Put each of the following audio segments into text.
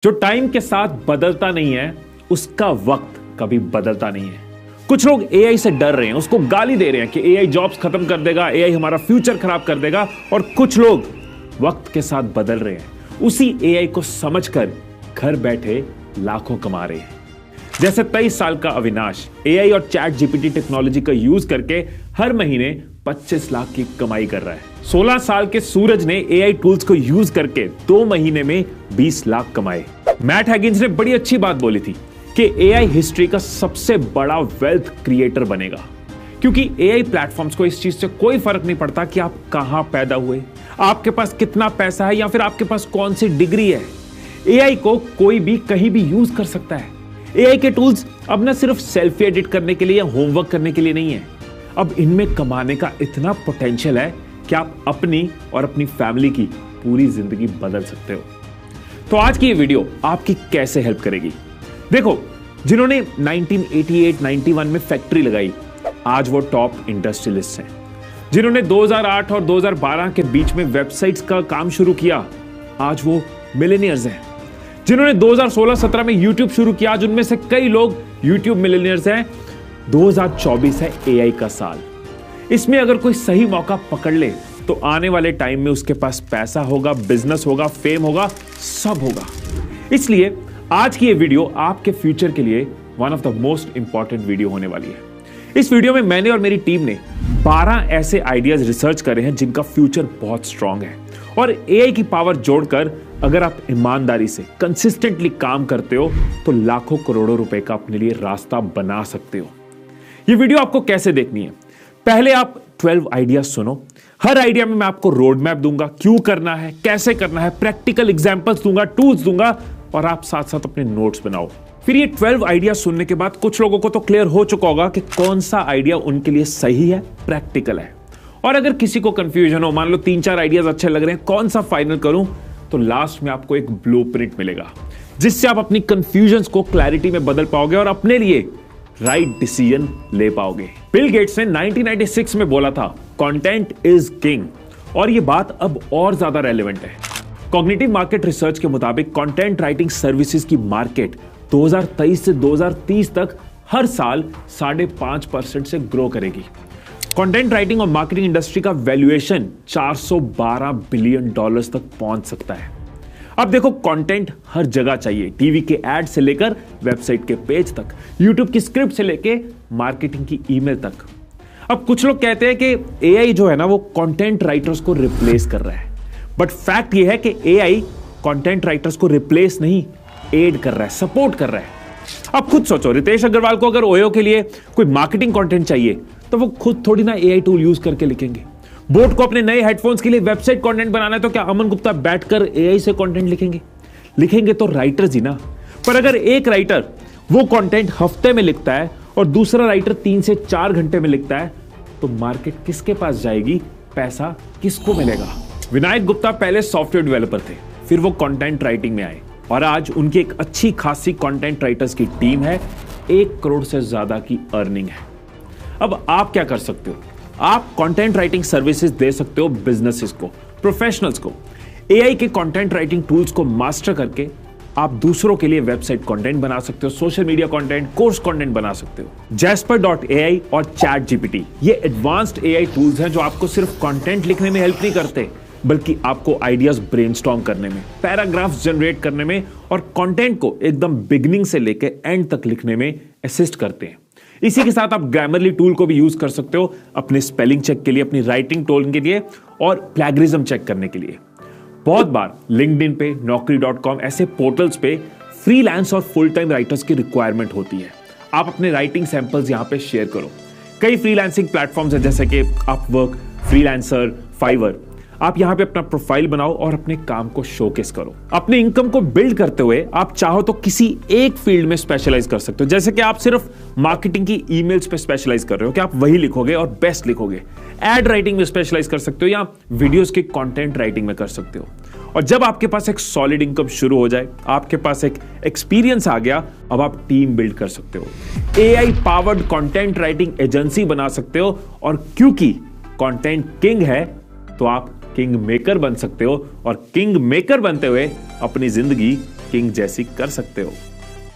जो टाइम के साथ बदलता नहीं है उसका वक्त कभी बदलता नहीं है। कुछ लोग एआई से डर रहे हैं, उसको गाली दे रहे हैं कि एआई जॉब्स खत्म कर देगा, एआई हमारा फ्यूचर खराब कर देगा। और कुछ लोग वक्त के साथ बदल रहे हैं, उसी एआई को समझकर घर बैठे लाखों कमा रहे हैं। जैसे 23 साल का अविनाश एआई और चैट जीपीटी टेक्नोलॉजी का यूज करके हर महीने 25 लाख की कमाई कर रहा है। 16 साल के सूरज ने एआई टूल्स को यूज करके 2 महीने में 20 लाख कमाए। मैट हैगिंस ने बड़ी अच्छी बात बोली थी कि एआई हिस्ट्री का सबसे बड़ा वेल्थ क्रिएटर बनेगा, क्योंकि एआई प्लेटफॉर्म्स को इस चीज से कोई फर्क नहीं पड़ता कि आप कहां पैदा हुए, आपके पास कितना पैसा है या फिर आपके पास कौन सी डिग्री है। एआई को कोई भी कहीं भी यूज कर सकता है। एआई के टूल्स अब न सिर्फ सेल्फी एडिट करने के लिए या होमवर्क करने के लिए नहीं है, अब इनमें कमाने का इतना पोटेंशियल है कि आप अपनी और अपनी फैमिली की पूरी जिंदगी बदल सकते हो। तो आज की ये वीडियो आपकी कैसे हेल्प करेगी। देखो, जिन्होंने 1988-91 में फैक्ट्री लगाई, आज वो टॉप इंडस्ट्रियलिस्ट हैं। जिन्होंने 2008 और 2012 के बीच में वेबसाइट्स का काम शुरू किया, आज वो मिलेनियर्स हैं। जिन्होंने 2016-17 में यूट्यूब शुरू किया, आज उनमें से कई लोग यूट्यूब मिलेनियर्स हैं। 2024 है एआई का साल। इसमें अगर कोई सही मौका पकड़ ले तो आने वाले टाइम में उसके पास पैसा होगा, बिजनेस होगा, फेम होगा, सब होगा। इसलिए आज की ये वीडियो आपके फ्यूचर के लिए one of the most important video होने वाली है। इस वीडियो में मैंने और मेरी टीम ने 12 ऐसे आइडियाज रिसर्च करे हैं जिनका फ्यूचर बहुत स्ट्रांग है। और एआई की पावर जोड़कर अगर आप ईमानदारी से कंसिस्टेंटली काम करते हो तो लाखों करोड़ों रुपए का अपने लिए रास्ता बना सकते हो। ये वीडियो आपको कैसे देखनी है, पहले आप 12 आइडियाज सुनो। हर आइडिया में मैं आपको रोड मैप दूंगा, क्यों करना है, कैसे करना है, प्रैक्टिकल एग्जांपल्स दूंगा, टूल्स दूंगा, और आप साथ साथ अपने नोट्स बनाओ। फिर ये 12 आइडिया सुनने के बाद कुछ लोगों को तो क्लियर हो चुका होगा कि कौन सा आइडिया उनके लिए सही है, प्रैक्टिकल है। और अगर किसी को कंफ्यूजन हो, मान लो 3-4 आइडियाज अच्छे लग रहे हैं, कौन सा फाइनल करूं, तो लास्ट में आपको एक ब्लूप्रिंट मिलेगा जिससे आप अपनी कंफ्यूजन्स को क्लैरिटी में बदल पाओगे और अपने लिए राइट डिसीजन ले पाओगे। बिल गेट्स ने 1996 में बोला था, कंटेंट इज किंग, और ये बात अब और ज्यादा रेलेवेंट है। कॉग्निटिव मार्केट रिसर्च के मुताबिक कंटेंट राइटिंग सर्विसेज की मार्केट 2023 से 2030 तक हर साल 5.5% से ग्रो करेगी। कंटेंट राइटिंग और मार्केटिंग इंडस्ट्री का वैल्यूएशन $412 बिलियन तक पहुंच सकता है। अब देखो, कंटेंट हर जगह चाहिए, टीवी के एड से लेकर वेबसाइट के पेज तक, यूट्यूब की स्क्रिप्ट से लेकर मार्केटिंग की ईमेल तक। अब कुछ लोग कहते हैं कि एआई जो है ना वो कंटेंट राइटर्स को रिप्लेस कर रहा है, बट फैक्ट ये है कि एआई कंटेंट राइटर्स को रिप्लेस नहीं, एड कर रहा है, सपोर्ट कर रहा है। अब खुद सोचो, रितेश अग्रवाल को अगर ओयो के लिए कोई मार्केटिंग कंटेंट चाहिए तो वो खुद थोड़ी ना एआई टूल यूज करके लिखेंगे। बोट को अपने नए हेडफोन्स के लिए वेबसाइट कंटेंट बनाना है तो क्या अमन गुप्ता बैठकर एआई से कंटेंट लिखेंगे तो राइटर्स ही ना। पर अगर एक राइटर वो कंटेंट हफ्ते में लिखता है और दूसरा राइटर 3 से 4 घंटे में लिखता है, तो मार्केट किसके पास जाएगी, पैसा किसको मिलेगा। विनायक गुप्ता पहले सॉफ्टवेयर डेवलपर थे, फिर वो कंटेंट राइटिंग में आए और आज उनकी एक अच्छी खासी कंटेंट राइटर्स की टीम है, 1 करोड़ से ज्यादा की अर्निंग है। अब आप क्या कर सकते हो, आप कंटेंट राइटिंग सर्विसेज दे सकते हो बिजनेसेस को, प्रोफेशनल्स को। एआई के कंटेंट राइटिंग टूल्स को मास्टर करके आप दूसरों के लिए वेबसाइट कंटेंट बना सकते हो, social media content, course content बना सकते हो। Jasper.ai और चैट जीपीटी ये एडवांस्ड एआई टूल्स हैं जो आपको सिर्फ कंटेंट लिखने में हेल्प नहीं करते, बल्कि आपको आइडियाज ब्रेनस्टॉर्म करने में, पैराग्राफ्स जनरेट करने में और कंटेंट को एकदम बिगिनिंग से लेकर एंड तक लिखने में असिस्ट करते हैं। इसी के साथ आप ग्रामरली टूल को भी यूज कर सकते हो अपने स्पेलिंग चेक के लिए, अपनी राइटिंग टोन के लिए और प्लेगरिज्म चेक करने के लिए। बहुत बार लिंक्डइन पे, naukri.com ऐसे पोर्टल्स पे फ्रीलांस और फुल टाइम राइटर्स की रिक्वायरमेंट होती है। आप अपने राइटिंग सैंपल्स यहां पे शेयर करो। कई फ्रीलांसिंग प्लेटफॉर्म्स है जैसे कि अपवर्क, फ्रीलांसर, फाइवर। आप यहां पे अपना प्रोफाइल बनाओ और अपने काम को शोकेस करो। अपने इनकम को बिल्ड करते हुए आप चाहो तो किसी एक फील्ड में स्पेशलाइज कर सकते हो। जैसे कि आप सिर्फ मार्केटिंग की ईमेल्स पे स्पेशलाइज कर रहे हो कि आप वही लिखोगे और बेस्ट लिखोगे। एड राइटिंग में स्पेशलाइज कर सकते हो या वीडियोस के कंटेंट राइटिंग में कर सकते हो। और जब आपके पास एक सॉलिड इनकम शुरू हो जाए, आपके पास एक एक्सपीरियंस आ गया, अब आप टीम बिल्ड कर सकते हो, AI powered content writing agency बना सकते हो। और क्योंकि कंटेंट किंग है तो आप किंग मेकर बन सकते हो और किंग मेकर बनते हुए अपनी जिंदगी किंग जैसी कर सकते हो।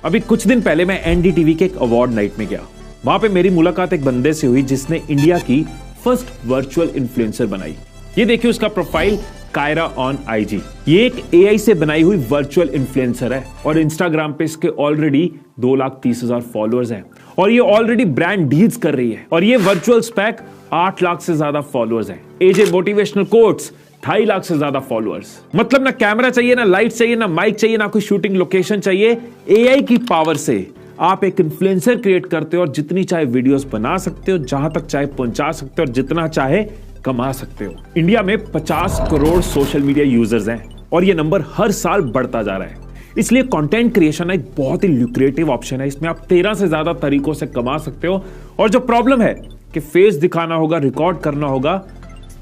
अभी कुछ दिन पहले मैं एनडीटीवी के एक अवार्ड नाइट में गया। वहां पे मेरी मुलाकात एक बंदे से हुई जिसने इंडिया की फर्स्ट वर्चुअल इन्फ्लुएंसर बनाई। ये देखिए उसका प्रोफाइल, कायरा ऑन आईजी। ये एक एआई से बनाई हुई वर्चुअल इन्फ्लुएंसर है और इंस्टाग्राम पे इसके ऑलरेडी 2,30,000 फॉलोअर्स हैं और ये ऑलरेडी ब्रांड डील्स कर रही है और ये वर्चुअल स्पैक 8 लाख से ज्यादा फॉलोअर्स हैं। एजे मोटिवेशनल कोट्स 2.5 लाख से ज्यादा फॉलोअर्स। मतलब ना कैमरा चाहिए, ना लाइट चाहिए, ना माइक चाहिए, ना कोई शूटिंग लोकेशन चाहिए। एआई की पावर से आप एक इन्फ्लुएंसर क्रिएट करते हो और जितनी चाहे वीडियोस बना सकते हो, जहां तक चाहे पहुंचा सकते हो और जितना चाहे कमा सकते हो। इंडिया में 50 करोड़ सोशल मीडिया यूजर्स हैं और ये नंबर हर साल बढ़ता जा रहा है। इसलिए कंटेंट क्रिएशन एक बहुत ही ल्यूक्रेटिव ऑप्शन है। इसमें आप 13 से ज्यादा तरीकों से कमा सकते हो और जो प्रॉब्लम है कि फेस दिखाना होगा, रिकॉर्ड करना होगा,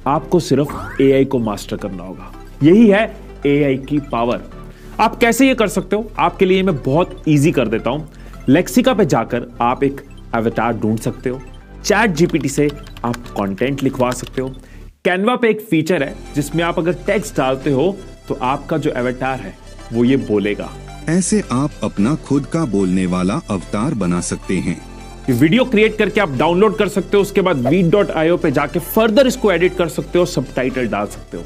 आपको सिर्फ एआई को मास्टर करना होगा। यही है एआई की पावर। आप कैसे ये कर सकते हो? आपके लिए मैं बहुत इजी कर देता हूं। लेक्सिका पे जाकर आप एक अवतार ढूंढ सकते हो। चैट जीपीटी से आप कंटेंट लिखवा सकते हो। कैनवा पे एक फीचर है जिसमें आप अगर टेक्स्ट डालते हो तो आपका जो अवतार है वो ये बोलेगा। ऐसे आप अपना खुद का बोलने वाला अवतार बना सकते हैं। ये वीडियो क्रिएट करके आप डाउनलोड कर सकते हो। उसके बाद vid.io पे जाके फर्दर इसको एडिट कर सकते हो, सबटाइटल डाल सकते हो।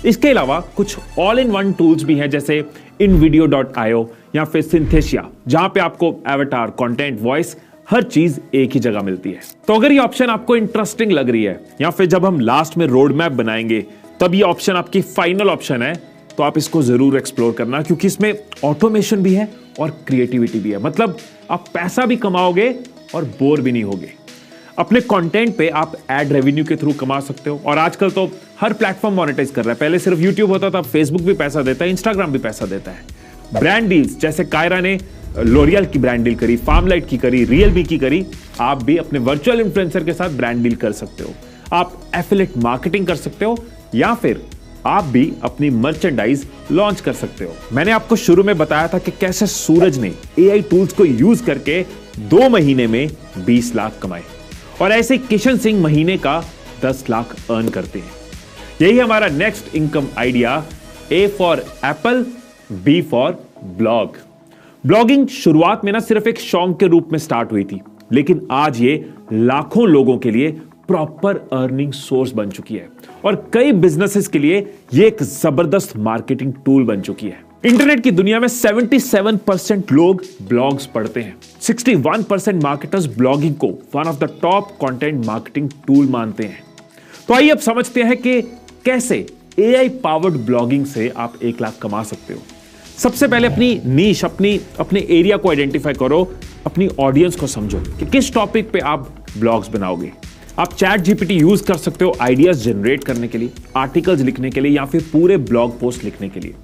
इसके अलावा कुछ ऑल इन वन टूल्स भी हैं जैसे invideo.io या फिर Synthesia, जहां पे आपको एवटार, कंटेंट, वॉइस हर चीज एक ही जगह मिलती है। तो अगर ये ऑप्शन आपको इंटरेस्टिंग लग रही है या फिर जब हम लास्ट में रोड मैप बनाएंगे तब ये ऑप्शन आपकी फाइनल ऑप्शन है, तो आप इसको जरूर एक्सप्लोर करना, क्योंकि इसमें ऑटोमेशन भी है और क्रिएटिविटी भी है। मतलब आप पैसा भी कमाओगे और बोर भी नहीं होगे। अपने कंटेंट पे आप एड रेवेन्यू के थ्रू कमा सकते हो और आजकल तो हर प्लेटफॉर्म मोनेटाइज कर रहा है। पहले सिर्फ यूट्यूब होता था, फेसबुक भी पैसा देता है, इंस्टाग्राम भी पैसा देता है। ब्रांड डील्स जैसे कायरा ने लोरियल की ब्रांड डील करी, फार्मलाइट की करी, रियलमी की करी, आप भी अपने वर्चुअल इन्फ्लुएंसर के साथ ब्रांड डील कर सकते हो। आप एफिलिएट मार्केटिंग कर सकते हो या फिर आप भी अपनी मर्चेंडाइज लॉन्च कर सकते हो। मैंने आपको शुरू में बताया था कि कैसे सूरज ने एआई टूल्स को यूज करके 2 महीने में 20 लाख कमाए और ऐसे किशन सिंह महीने का 10 लाख अर्न करते हैं। यही हमारा next income idea, a for apple, b for blog. Blogging शुरुआत में ना सिर्फ एक शौक के रूप में स्टार्ट हुई थी, लेकिन आज ये लाखों लोगों के लिए प्रॉपर अर्निंग सोर्स बन चुकी है और कई बिजनेसेस के लिए ये एक जबरदस्त मार्केटिंग टूल बन चुकी है। इंटरनेट की दुनिया में 77% लोग ब्लॉग्स पढ़ते हैं। 61% मार्केटर्स ब्लॉगिंग को one of the top content marketing tool मानते हैं। तो आइए अब समझते हैं कि कैसे एआई पावर्ड ब्लॉगिंग से आप 1 लाख कमा सकते हो। सबसे पहले अपनी नीश, अपने एरिया को आइडेंटिफाई करो, अपनी ऑडियंस को समझो कि किस टॉपिक पे आप ब्लॉग्स बनाओगे। आप चैट जीपीटी यूज कर सकते हो आइडियाज जनरेट करने के लिए, आर्टिकल्स लिखने के लिए या फिर पूरे ब्लॉग पोस्ट लिखने के लिए।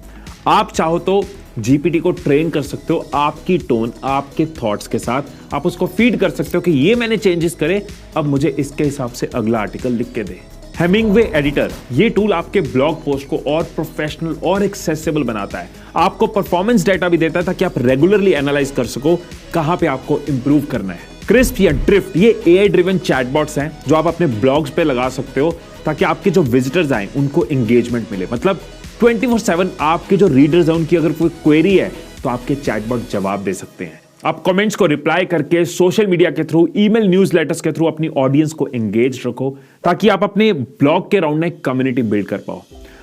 आप चाहो तो जीपीटी को ट्रेन कर सकते हो आपकी टोन, आपके थॉट्स के साथ। आप उसको फीड कर सकते हो कि ये मैंने चेंजेस करे, अब मुझे इसके हिसाब से अगला आर्टिकल लिख के दे। हेमिंगवे एडिटर, ये टूल आपके ब्लॉग पोस्ट को और प्रोफेशनल और एक्सेसिबल बनाता है। आपको परफॉर्मेंस डेटा भी देता है ताकि आप रेगुलरली एनालाइज कर सको कहां पे आपको इंप्रूव करना है। क्रिस्प या ड्रिफ्ट, ये एआई ड्रिवन चैटबॉट्स हैं जो आप अपने ब्लॉग्स पे लगा सकते हो ताकि आपके जो विजिटर्स आए उनको एंगेजमेंट मिले। मतलब 24/7 आपके जो रीडर्स हैं उनकी अगर कोई क्वेरी है तो आपके चैटबॉट जवाब दे सकते हैं। आप कमेंट्स को रिप्लाई करके सोशल मीडिया के थ्रू, ईमेल, न्यूज़लेटर्स के थ्रू अपनी ऑडियंस को एंगेज रखो ताकि आप अपने ब्लॉग के राउंड में एक कम्युनिटी बिल्ड कर पाओ।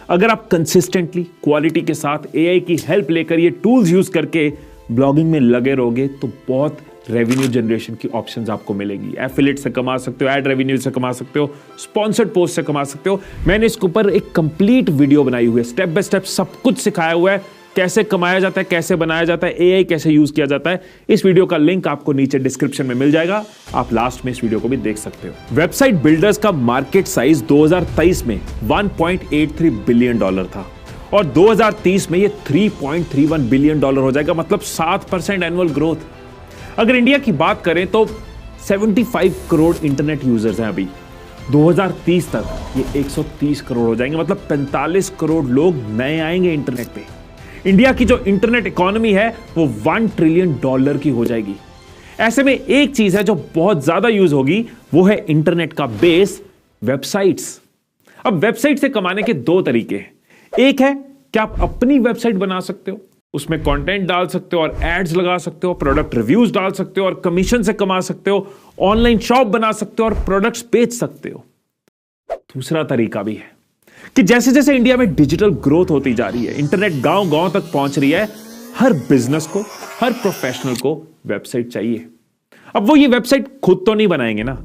अगर आप कंसिस्टेंटली क्वालिटी के साथ एआई की हेल्प लेकर ये टूल्स यूज करके ब्लॉगिंग में लगे रहोगे तो बहुत रेवेन्यू जनरेशन की ऑप्शंस आपको मिलेगी। एफिलिएट से कमा सकते हो, एड रेवेन्यू से कमा सकते हो, स्पॉन्सर्ड पोस्ट से कमा सकते हो। मैंने इसके ऊपर एक कंप्लीट वीडियो बनाई हुई है, स्टेप बाय स्टेप सब कुछ सिखाया हुआ है, कैसे कमाया जाता है, कैसे बनाया जाता है, एआई कैसे यूज किया जाता है। इस वीडियो का लिंक आपको नीचे डिस्क्रिप्शन में मिल जाएगा, आप लास्ट में इस वीडियो को भी देख सकते हो। वेबसाइट बिल्डर्स का मार्केट साइज 2023 में $1.83 बिलियन था और 2030 में ये $3.31 बिलियन हो जाएगा, मतलब 7% एनुअल ग्रोथ। अगर इंडिया की बात करें तो 75 करोड़ इंटरनेट यूजर्स हैं अभी। 2030 तक ये 130 करोड़ हो जाएंगे, मतलब 45 करोड़ लोग नए आएंगे इंटरनेट पे। इंडिया की जो इंटरनेट इकोनॉमी है वो $1 ट्रिलियन की हो जाएगी। ऐसे में एक चीज है जो बहुत ज्यादा यूज होगी, वो है इंटरनेट का बेस, वेबसाइट्स। अब वेबसाइट से कमाने के 2 तरीके हैं। एक है कि आप अपनी वेबसाइट बना सकते हो उसमें कंटेंट डाल सकते हो और एड्स लगा सकते हो, प्रोडक्ट रिव्यूज डाल सकते हो और कमीशन से कमा सकते हो, ऑनलाइन शॉप बना सकते हो और प्रोडक्ट्स बेच सकते हो। दूसरा तरीका भी है कि जैसे जैसे इंडिया में डिजिटल ग्रोथ होती जा रही है, इंटरनेट गांव गांव तक पहुंच रही है, हर बिजनेस को, हर प्रोफेशनल को वेबसाइट चाहिए। अब वो ये वेबसाइट खुद तो नहीं बनाएंगे ना,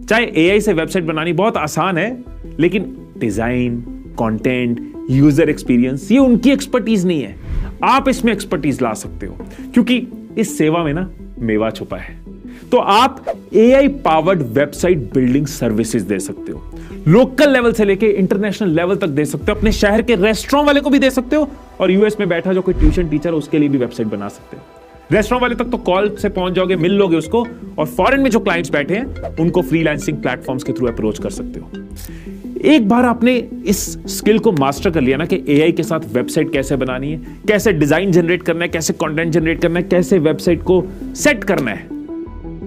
चाहे एआई से वेबसाइट बनानी बहुत आसान है, लेकिन डिजाइन, कंटेंट, यूजर एक्सपीरियंस ये उनकी एक्सपर्टीज नहीं है। आप इसमें एक्सपर्टीज ला सकते हो, क्योंकि इस सेवा में ना मेवा छुपा है। तो आप AI powered website building services दे सकते हो, लोकल लेवल से लेके इंटरनेशनल लेवल तक दे सकते हो, अपने शहर के रेस्टोरेंट वाले को भी दे सकते हो, और यूएस में बैठा जो कोई ट्यूशन टीचर है उसके लिए भी वेबसाइट बना सकते हो। रेस्टोरेंट वाले तक तो कॉल से पहुंच जाओगे, मिल लोगे उसको, और फॉरेन में जो क्लाइंट्स बैठे हैं उनको फ्रीलांसिंग प्लेटफॉर्म्स के थ्रू अप्रोच कर सकते हो। एक बार आपने इस स्किल को मास्टर कर लिया ना कि एआई के साथ वेबसाइट कैसे बनानी है, कैसे डिजाइन जनरेट करना है, कैसे कंटेंट जनरेट करना है, कैसे वेबसाइट को सेट करना है,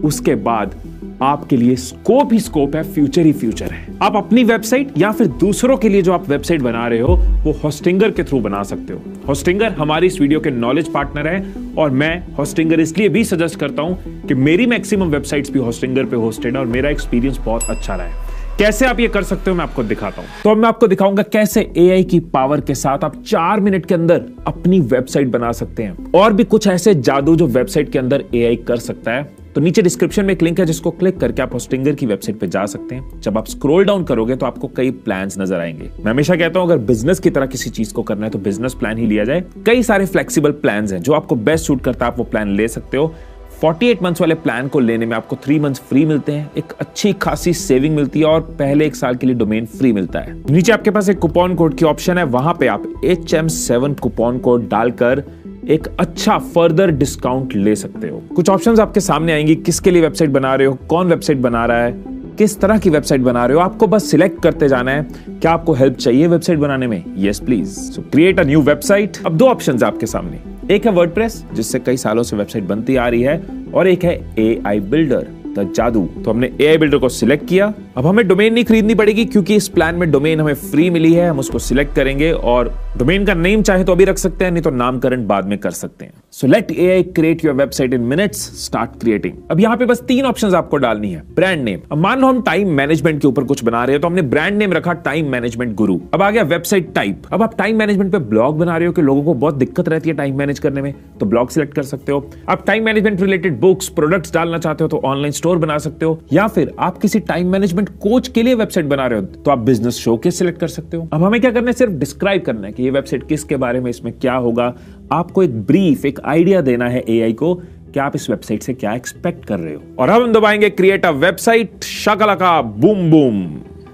उसके बाद आपके लिए स्कोप ही स्कोप है, फ्यूचर ही फ्यूचर है। आप अपनी वेबसाइट या फिर दूसरों के लिए जो आप वेबसाइट बना रहे हो वो होस्टिंगर के थ्रू बना सकते हो। होस्टिंगर हमारी इस वीडियो के नॉलेज पार्टनर है, और मैं होस्टिंगर इसलिए भी सजेस्ट करता हूं कि मेरी मैक्सिमम वेबसाइट्स भी होस्टिंगर पे होस्टेड है और मेरा एक्सपीरियंस बहुत अच्छा रहा है। कैसे आप ये कर सकते हो मैं आपको दिखाता हूं। तो मैं आपको दिखाऊंगा कैसे एआई की पावर के साथ आप 4 मिनट के अंदर अपनी वेबसाइट बना सकते हैं, और भी कुछ ऐसे जादू जो वेबसाइट के अंदर एआई कर सकता है। तो नीचे डिस्क्रिप्शन में एक लिंक है जिसको क्लिक करके आप होस्टिंगर की वेबसाइट पे जा सकते हैं। जब आप स्क्रॉल डाउन करोगे तो आपको कई प्लान्स नजर आएंगे। मैं हमेशा कहता हूं अगर बिजनेस की तरह किसी चीज को करना है तो बिजनेस प्लान ही लिया जाए। कई सारे फ्लेक्सिबल प्लान्स हैं, जो आपको बेस्ट सूट करता है आप वो प्लान ले सकते हो। 48 मंथ्स वाले प्लान को लेने में आपको 3 मंथ्स फ्री मिलते हैं, एक अच्छी खासी सेविंग मिलती है, और पहले 1 साल के लिए डोमेन फ्री मिलता है। नीचे आपके पास एक कूपन कोड की ऑप्शन है, वहां पे आप HM7 कूपन कोड डालकर एक अच्छा फर्दर डिस्काउंट ले सकते हो। कुछ ऑप्शंस आपके सामने आएंगी, किसके लिए वेबसाइट बना रहे हो, कौन वेबसाइट बना रहा है, किस तरह की वेबसाइट बना रहे हो, आपको बस सिलेक्ट करते जाना है। क्या आपको हेल्प चाहिए वेबसाइट बनाने में? Yes please. So create a new website. अब 2 ऑप्शंस आपके सामने, एक है वर्डप्रेस जिससे कई सालों से वेबसाइट बनती आ रही है, और एक है एआई बिल्डर, द जादू। तो हमने एआई बिल्डर को सिलेक्ट किया। अब हमें डोमेन नहीं खरीदनी पड़ेगी क्योंकि इस प्लान में डोमेन हमें फ्री मिली है। हम उसको सिलेक्ट करेंगे और डोमेन का नेम चाहे तो अभी रख सकते हैं, नहीं तो नामकरण बाद में कर सकते हैं। So let AI create your website in minutes, start creating. अब यहाँ पे बस 3 ऑप्शंस आपको डालनी है। ब्रांड नेम, अब मान लो हम टाइम मैनेजमेंट के ऊपर कुछ बना रहे हैं तो हमने ब्रांड नेम रखा टाइम मैनेजमेंट गुरु। अब आ गया वेबसाइट टाइप। अब आप टाइम मैनेजमेंट पे ब्लॉग बना रहे हो कि लोगों को बहुत दिक्कत रहती है टाइम मैनेज करने में, तो ब्लॉग सिलेक्ट कर सकते हो। आप time management related books, products डालना चाहते हो तो ऑनलाइन स्टोर बना सकते हो, या फिर आप किसी टाइम मैनेजमेंट कोच के लिए वेबसाइट बना रहे हो तो आप बिजनेस शोकेस सिलेक्ट कर सकते हो। अब हमें क्या करना है, सिर्फ डिस्क्राइब करना है कि ये वेबसाइट किसके बारे में, इसमें क्या होगा। आपको एक ब्रीफ, एक आइडिया देना है एआई को कि आप इस वेबसाइट से क्या एक्सपेक्ट कर रहे हो। और अब हम दबाएंगे create a website, Shakalaka boom boom.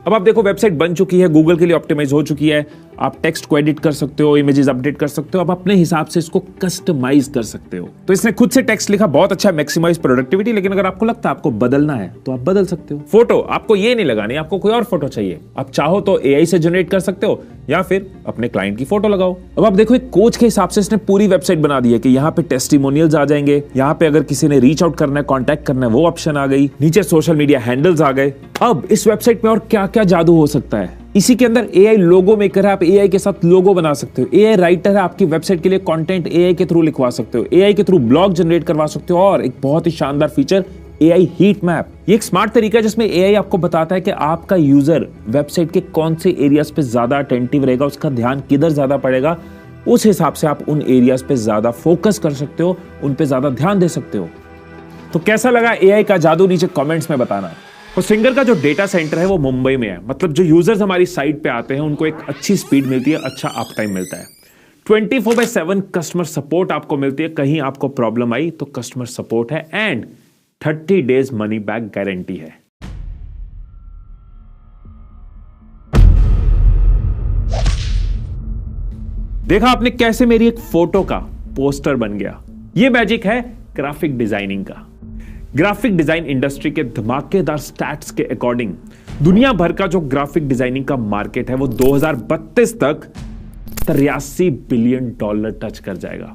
अब आप देखो वेबसाइट बन चुकी है, गूगल के लिए ऑप्टिमाइज हो चुकी है। आप टेक्स्ट को एडिट कर सकते हो, इमेजेस अपडेट कर सकते हो, आप अपने हिसाब से इसको कस्टमाइज कर सकते हो। तो इसने खुद से टेक्स्ट लिखा, बहुत अच्छा, मैक्सिमाइज प्रोडक्टिविटी। लेकिन अगर आपको लगता है आपको बदलना है तो आप बदल सकते हो। फोटो आपको ये नहीं लगानी, आपको कोई और फोटो चाहिए, आप चाहो तो एआई से जनरेट कर सकते हो या फिर अपने क्लाइंट की फोटो लगाओ। अब आप देखो एक कोच के हिसाब से इसने पूरी वेबसाइट बना दी है कि यहाँ पे टेस्टिमोनियल्स आ जाएंगे, यहाँ पे अगर किसी ने रीच आउट करना है, कॉन्टैक्ट करना है, वो ऑप्शन आ गई, नीचे सोशल मीडिया हैंडल्स आ गए। अब इस वेबसाइट में और क्या क्या जादू हो सकता है। इसी के अंदर एआई लोगो मेकर है, आप एआई के साथ लोगो बना सकते हो। एआई राइटर है, आपकी वेबसाइट के लिए कंटेंट एआई के थ्रू लिखवा सकते हो, एआई के थ्रू ब्लॉग जनरेट करवा सकते हो। और एक बहुत ही शानदार फीचर, एआई हीट मैप। ये एक स्मार्ट तरीका है जिसमें एआई आपको बताता है कि आपका यूजर वेबसाइट के कौन से एरियाज पे ज्यादा अटेंटिव रहेगा, उसका ध्यान किधर ज्यादा पड़ेगा। उस हिसाब से आप उन एरियाज पे ज्यादा फोकस कर सकते हो, उन पे ज्यादा ध्यान दे सकते हो। तो कैसा लगा एआई का जादू, नीचे कमेंट्स में बताना। होस्टिंगर का जो डेटा सेंटर है वो मुंबई में है, मतलब जो यूजर्स हमारी साइट पे आते हैं उनको एक अच्छी स्पीड मिलती है, अच्छा अप टाइम मिलता है। 24/7 कस्टमर सपोर्ट आपको मिलती है, कहीं आपको प्रॉब्लम आई तो कस्टमर सपोर्ट है, and 30 days money back guarantee है। देखा आपने कैसे मेरी एक फोटो का पोस्टर बन गया। ये मैजिक है ग्राफिक डिजाइनिंग का। ग्राफिक डिजाइन इंडस्ट्री के धमाकेदार स्टैट्स के अकॉर्डिंग दुनिया भर का जो ग्राफिक डिजाइनिंग का मार्केट है वो 2032 तक $83 बिलियन टच कर जाएगा,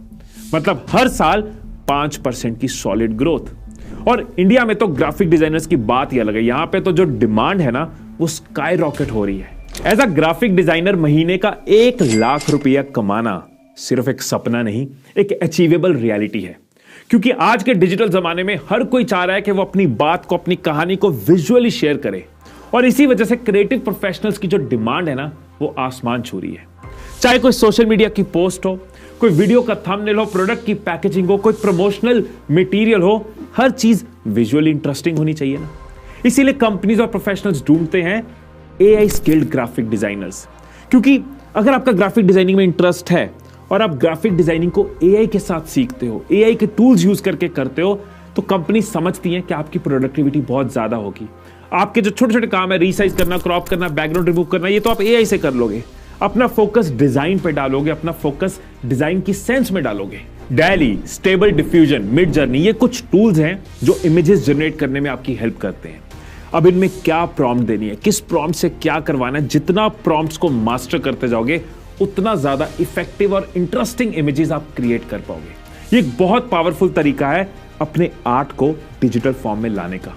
मतलब हर साल 5% की सॉलिड ग्रोथ। और इंडिया में तो ग्राफिक डिजाइनर्स की बात ही अलग है, यहां पे तो जो डिमांड है ना वो स्काई रॉकेट हो रही है। एज अ ग्राफिक डिजाइनर महीने का 1 लाख रुपया कमाना सिर्फ एक सपना नहीं, एक अचीवेबल रियलिटी है। क्योंकि आज के डिजिटल जमाने में हर कोई चाह रहा है कि वो अपनी बात को, अपनी कहानी को विजुअली शेयर करे, और इसी वजह से क्रिएटिव प्रोफेशनल्स की जो डिमांड है ना, वो आसमान छू रही है। चाहे कोई सोशल मीडिया की पोस्ट हो, कोई वीडियो का थंबनेल हो, प्रोडक्ट की पैकेजिंग हो, कोई प्रमोशनल मटेरियल हो, हर चीज विजुअली इंटरेस्टिंग होनी चाहिए ना। इसीलिए कंपनीज और प्रोफेशनल्स ढूंढते हैं एआई स्किल्ड ग्राफिक डिजाइनर्स। क्योंकि अगर आपका ग्राफिक डिजाइनिंग में इंटरेस्ट है और आप ग्राफिक डिजाइनिंग को एआई के साथ सीखते हो, एआई के टूल्स यूज करके करते हो, तो कंपनी समझती है कि आपकी प्रोडक्टिविटी बहुत ज्यादा होगी। आपके जो छोटे छोटे काम है, रीसाइज करना, क्रॉप करना, बैकग्राउंड रिमूव करना, ये तो आप एआई से कर लोगे। अपना फोकस डिजाइन पे डालोगे, अपना फोकस डिजाइन की सेंस में डालोगे। DALL-E, Stable Diffusion, Midjourney, ये कुछ टूल्स हैं जो इमेजेस जनरेट करने में आपकी हेल्प करते हैं। अब इनमें क्या प्रॉम्प्ट देनी है, किस प्रॉम्प्ट से क्या करवाना है, जितना प्रॉम्प्ट्स को मास्टर करते जाओगे उतना ज्यादा इफेक्टिव और इंटरेस्टिंग इमेजेस आप क्रिएट कर पाओगे। ये एक बहुत पावरफुल तरीका है अपने आर्ट को डिजिटल फॉर्म में लाने का।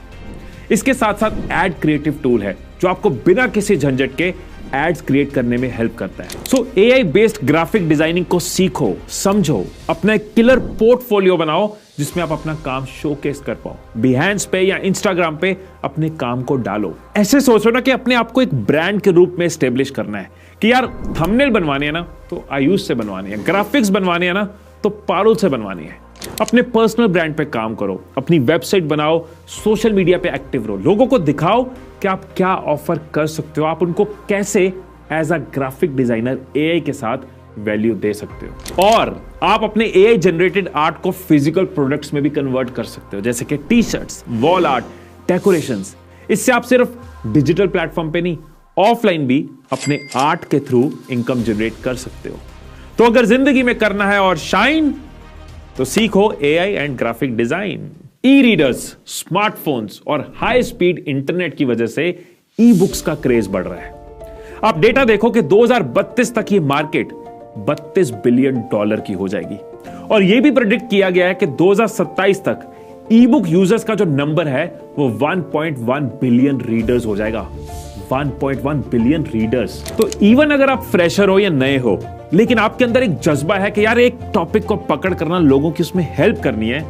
इसके साथ साथ एड क्रिएटिव टूल है जो आपको बिना किसी झंझट के एड्स क्रिएट करने में हेल्प करता है। सो एआई बेस्ड ग्राफिक डिजाइनिंग को सीखो, समझो, अपना एक किलर पोर्टफोलियो बनाओ जिसमें आप अपना काम शोकेस कर पाओ। बिहेंस पे या इंस्टाग्राम पे अपने काम को डालो। ऐसे सोचो ना कि अपने आप को एक ब्रांड के रूप में एस्टेब्लिश करना है कि यार थंबनेल बनवानी है ना तो आयुष से बनवानी है, ग्राफिक्स बनवानी है ना तो पारुल से बनवानी है। अपने पर्सनल ब्रांड पे काम करो, अपनी वेबसाइट बनाओ, सोशल मीडिया पे एक्टिव रहो, लोगों को दिखाओ कि आप क्या ऑफर कर सकते हो, आप उनको कैसे as a graphic designer AI के साथ वैल्यू दे सकते हो। और आप अपने एआई जनरेटेड आर्ट को फिजिकल प्रोडक्ट्स में भी कन्वर्ट कर सकते हो, जैसे कि T-shirts, wall art, decorations. इससे आप सिर्फ डिजिटल प्लेटफॉर्म पे नहीं, ऑफलाइन भी अपने आर्ट के थ्रू इनकम जनरेट कर सकते हो। तो अगर जिंदगी में करना है और शाइन, तो सीखो AI and graphic design. E readers, smartphones और हाई स्पीड इंटरनेट की वजह से ई बुक्स का क्रेज बढ़ रहा है। आप डेटा देखो कि 2032 तक ये मार्केट $32 बिलियन की हो जाएगी। और यह भी प्रेडिक्ट किया गया है कि 2027 तक ई बुक यूजर्स का जो नंबर है वो 1.1 बिलियन रीडर्स हो जाएगा। 1.1 बिलियन रीडर्स। तो इवन अगर आप फ्रेशर हो या नए हो, लेकिन आपके अंदर एक जज्बा है कि यार एक टॉपिक को पकड़ करना, लोगों की उसमें हेल्प करनी है,